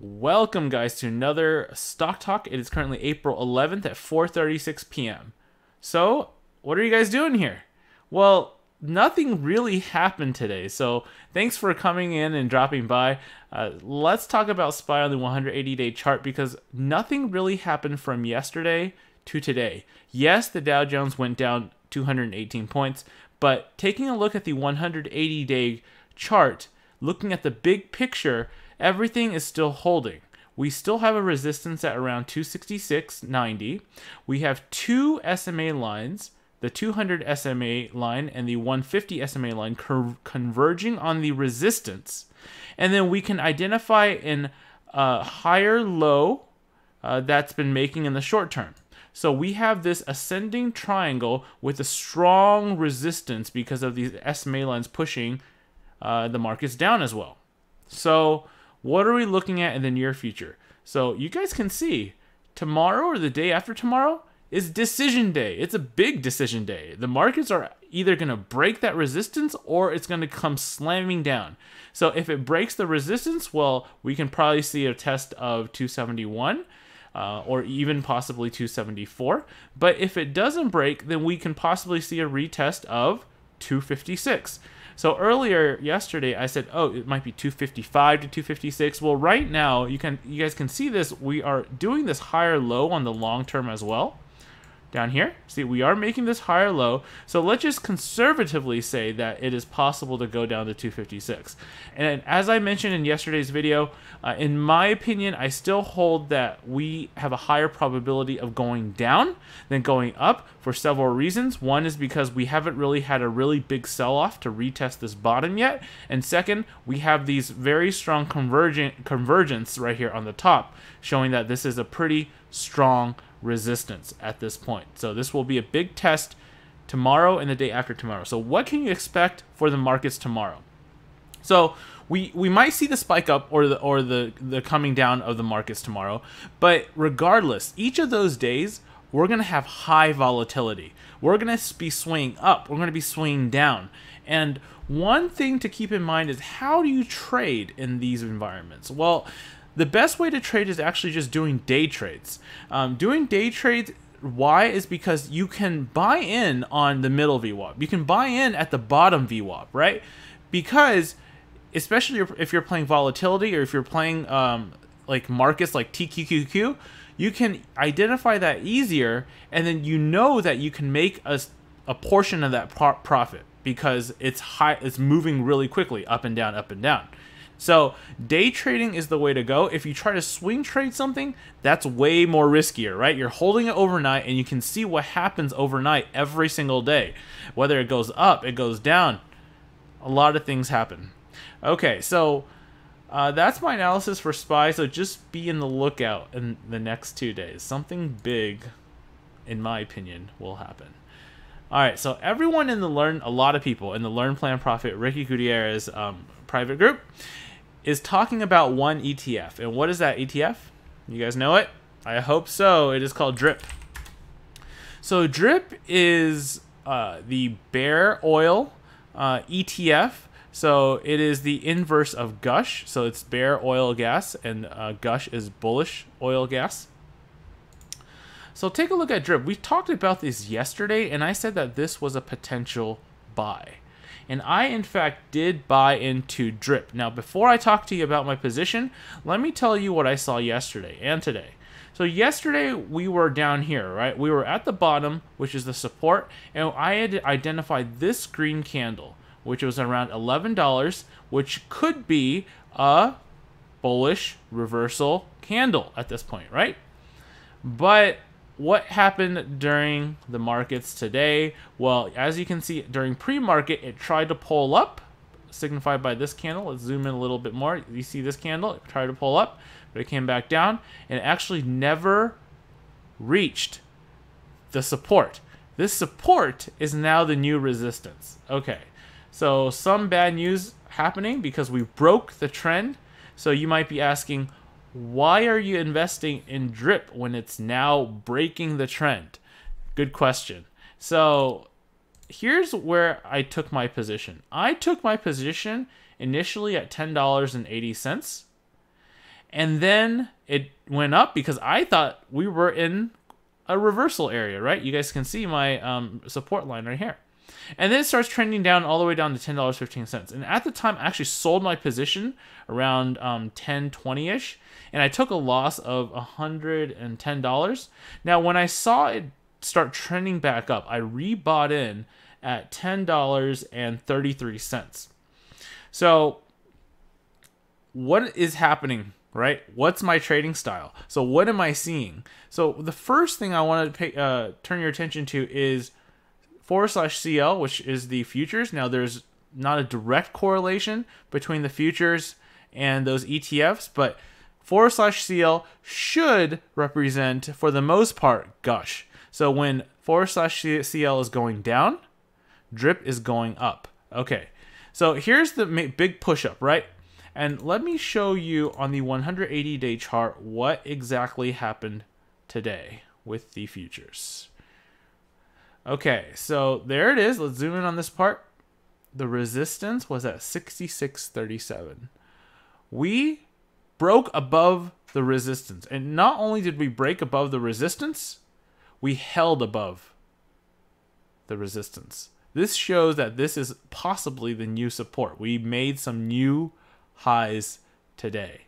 Welcome guys to another Stock Talk. It is currently April 11th at 4:36 p.m. So, what are you guys doing here? Well, nothing really happened today. So, thanks for coming in and dropping by. Let's talk about SPY on the 180-day chart because nothing really happened from yesterday to today. Yes, the Dow Jones went down 218 points, but taking a look at the 180-day chart, looking at the big picture, everything is still holding. We still have a resistance at around 266.90. We have two SMA lines, the 200 SMA line and the 150 SMA line converging on the resistance. And then we can identify an higher low that's been making in the short term. So we have this ascending triangle with a strong resistance because of these SMA lines pushing the markets down as well. So what are we looking at in the near future? So you guys can see tomorrow or the day after tomorrow is decision day. It's a big decision day. The markets are either going to break that resistance or it's going to come slamming down. So if it breaks the resistance, well, we can probably see a test of 271 or even possibly 274. But if it doesn't break, then we can possibly see a retest of 256. So earlier yesterday I said, oh, it might be 255 to 256. Well, right now you guys can see this. We are doing this higher low on the long term as well. Down here, see, we are making this higher low. So let's just conservatively say that it is possible to go down to 256. And as I mentioned in yesterday's video, in my opinion, I still hold that we have a higher probability of going down than going up for several reasons. One is because we haven't really had a really big sell-off to retest this bottom yet. And second, we have these very strong convergence right here on the top, showing that this is a pretty strong resistance at this point. So this will be a big test tomorrow and the day after tomorrow. So what can you expect for the markets tomorrow? So we might see the spike up or the coming down of the markets tomorrow, but regardless, each of those days we're going to have high volatility. We're going to be swinging up, we're going to be swinging down. And one thing to keep in mind is, how do you trade in these environments? Well, the best way to trade is actually just doing day trades. Doing day trades, why? Is because you can buy in on the middle VWAP. You can buy in at the bottom VWAP, right? Because, especially if you're playing volatility or if you're playing like markets like TQQQ, you can identify that easier, and then you know that you can make a portion of that profit because it's moving really quickly up and down, up and down. So day trading is the way to go. If you try to swing trade something, that's way more riskier, right? You're holding it overnight and you can see what happens overnight every single day. Whether it goes up, it goes down, a lot of things happen. Okay, so that's my analysis for SPY. So just be in the lookout in the next 2 days. Something big, in my opinion, will happen. All right, so everyone in the a lot of people in the Learn Plan Profit Ricky Gutierrez private group is talking about one ETF. And what is that ETF? You guys know it? I hope so. It is called DRIP. So DRIP is the Bear Oil ETF. So it is the inverse of Gush. So it's Bear Oil Gas, and Gush is bullish oil gas. So take a look at DRIP. We talked about this yesterday, and I said that this was a potential buy. And I, in fact, did buy into DRIP. Now, before I talk to you about my position, let me tell you what I saw yesterday and today. So yesterday, we were down here, right? We were at the bottom, which is the support, and I had identified this green candle, which was around $11, which could be a bullish reversal candle at this point, right? But what happened during the markets today? Well, as you can see, during pre-market, it tried to pull up, signified by this candle. Let's zoom in a little bit more. You see this candle? It tried to pull up, but it came back down, and it actually never reached the support. This support is now the new resistance. Okay, so some bad news happening because we broke the trend. So you might be asking, why are you investing in DRIP when it's now breaking the trend? Good question. So here's where I took my position. I took my position initially at $10.80. And then it went up because I thought we were in a reversal area, right? You guys can see my support line right here. And then it starts trending down all the way down to $10.15. And at the time, I actually sold my position around 10.20ish, and I took a loss of $110. Now, when I saw it start trending back up, I rebought in at $10.33. So what is happening, right? What's my trading style? So what am I seeing? So the first thing I want to turn your attention to is /CL, which is the futures. Now, there's not a direct correlation between the futures and those ETFs, but /CL should represent, for the most part, gush. So when /CL is going down, DRIP is going up. Okay, so here's the big push-up, right? And let me show you on the 180-day chart what exactly happened today with the futures. Okay, so there it is. Let's zoom in on this part. The resistance was at 66.37. We broke above the resistance. And not only did we break above the resistance, we held above the resistance. This shows that this is possibly the new support. We made some new highs today.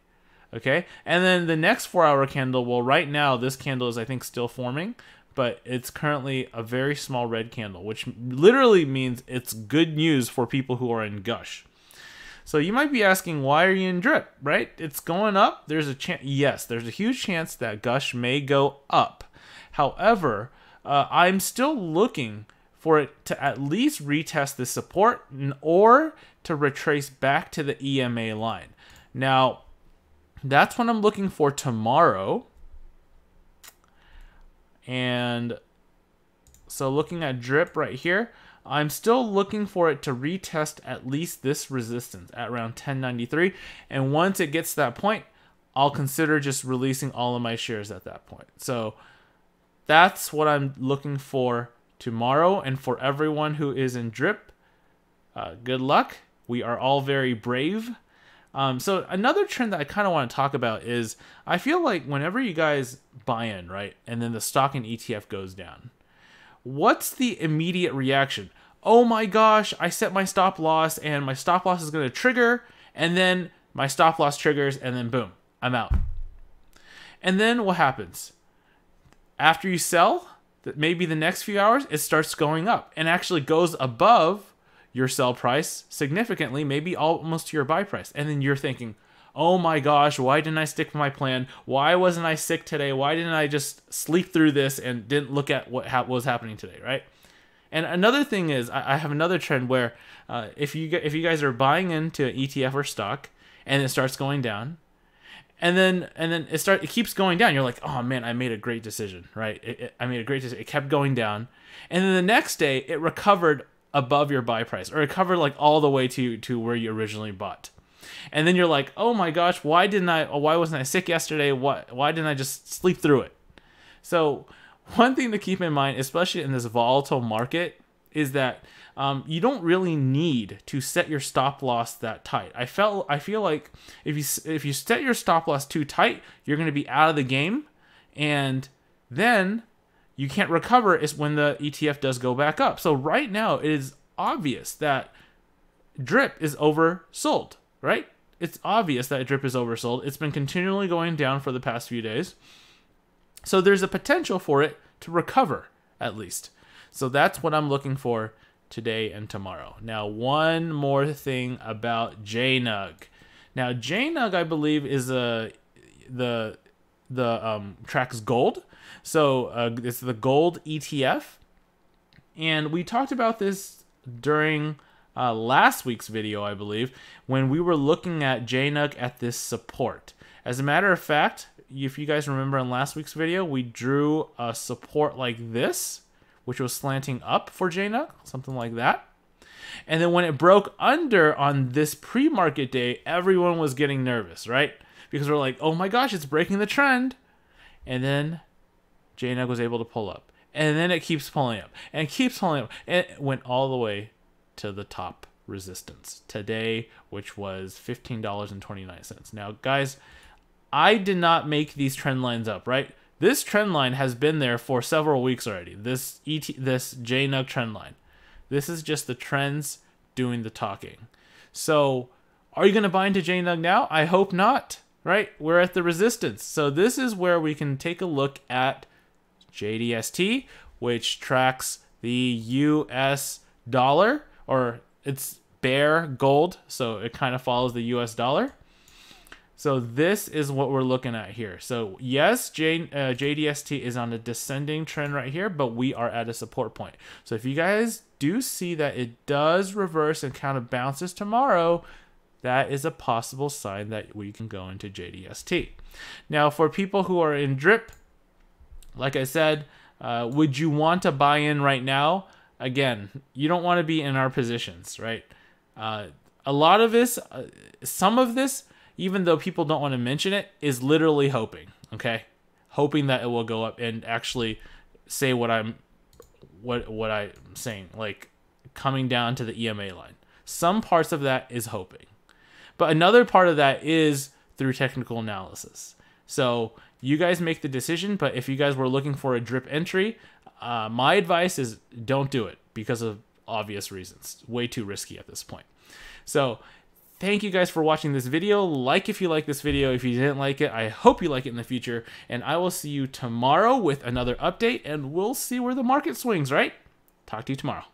Okay, and then the next 4-hour candle, well, right now this candle is, I think, still forming, but it's currently a very small red candle, which literally means it's good news for people who are in gush. So you might be asking, why are you in drip, right? It's going up. There's a chance. Yes, there's a huge chance that gush may go up. However, I'm still looking for it to at least retest the support or to retrace back to the EMA line. Now, that's what I'm looking for tomorrow. And so looking at drip right here, I'm still looking for it to retest at least this resistance at around 10.93. And once it gets to that point, I'll consider just releasing all of my shares at that point. So that's what I'm looking for tomorrow. And for everyone who is in drip, good luck. We are all very brave. So another trend that I kind of want to talk about is, I feel like whenever you guys buy in, right, and then the stock and ETF goes down, what's the immediate reaction? Oh my gosh, I set my stop loss and my stop loss is going to trigger, and then my stop loss triggers, and then boom, I'm out. And then what happens? After you sell, maybe the next few hours, it starts going up and actually goes above your sell price significantly, maybe almost to your buy price. And then you're thinking, oh my gosh, why didn't I stick to my plan? Why wasn't I sick today? Why didn't I just sleep through this and didn't look at what was happening today, right? And another thing is, I have another trend where if you guys are buying into an ETF or stock and it starts going down, and then it keeps going down, you're like, oh man, I made a great decision, right? I made a great decision. It kept going down, and then the next day it recovered above your buy price, or it covered like all the way to where you originally bought. And then you're like, oh my gosh, why wasn't I sick yesterday? Why didn't I just sleep through it? So one thing to keep in mind, especially in this volatile market, is that you don't really need to set your stop loss that tight. I feel like if you set your stop loss too tight, you're going to be out of the game, and then you can't recover is when the ETF does go back up. So right now, it is obvious that drip is oversold, right? It's obvious that drip is oversold. It's been continually going down for the past few days. So there's a potential for it to recover, at least. So that's what I'm looking for today and tomorrow. Now, one more thing about JNUG. Now, JNUG, I believe, is tracks gold. So it's the Gold ETF. And we talked about this during last week's video, I believe, when we were looking at JNUG at this support. As a matter of fact, if you guys remember in last week's video, we drew a support like this, which was slanting up for JNUG, something like that. And then when it broke under on this pre-market day, everyone was getting nervous, right? Because we're like, oh my gosh, it's breaking the trend. And then JNUG was able to pull up. And then it keeps pulling up. And it keeps pulling up. And it went all the way to the top resistance today, which was $15.29. Now, guys, I did not make these trend lines up, right? This trend line has been there for several weeks already. This JNUG trend line. This is just the trends doing the talking. So are you going to buy into JNUG now? I hope not, right? We're at the resistance. So this is where we can take a look at JDST, which tracks the US dollar, or it's bear gold, so it kind of follows the US dollar. So this is what we're looking at here. So yes, JDST is on a descending trend right here, but we are at a support point. So if you guys do see that it does reverse and kind of bounces tomorrow, that is a possible sign that we can go into JDST. Now, for people who are in drip, like I said, would you want to buy in right now? Again, you don't want to be in our positions, right? A lot of this, some of this, even though people don't want to mention it, is literally hoping, okay? Hoping that it will go up and actually say what I'm saying, like coming down to the EMA line. Some parts of that is hoping. But another part of that is through technical analysis. So you guys make the decision, but if you guys were looking for a drip entry, my advice is don't do it because of obvious reasons. Way too risky at this point. So thank you guys for watching this video. Like if you like this video. If you didn't like it, I hope you like it in the future. And I will see you tomorrow with another update, and we'll see where the market swings, right? Talk to you tomorrow.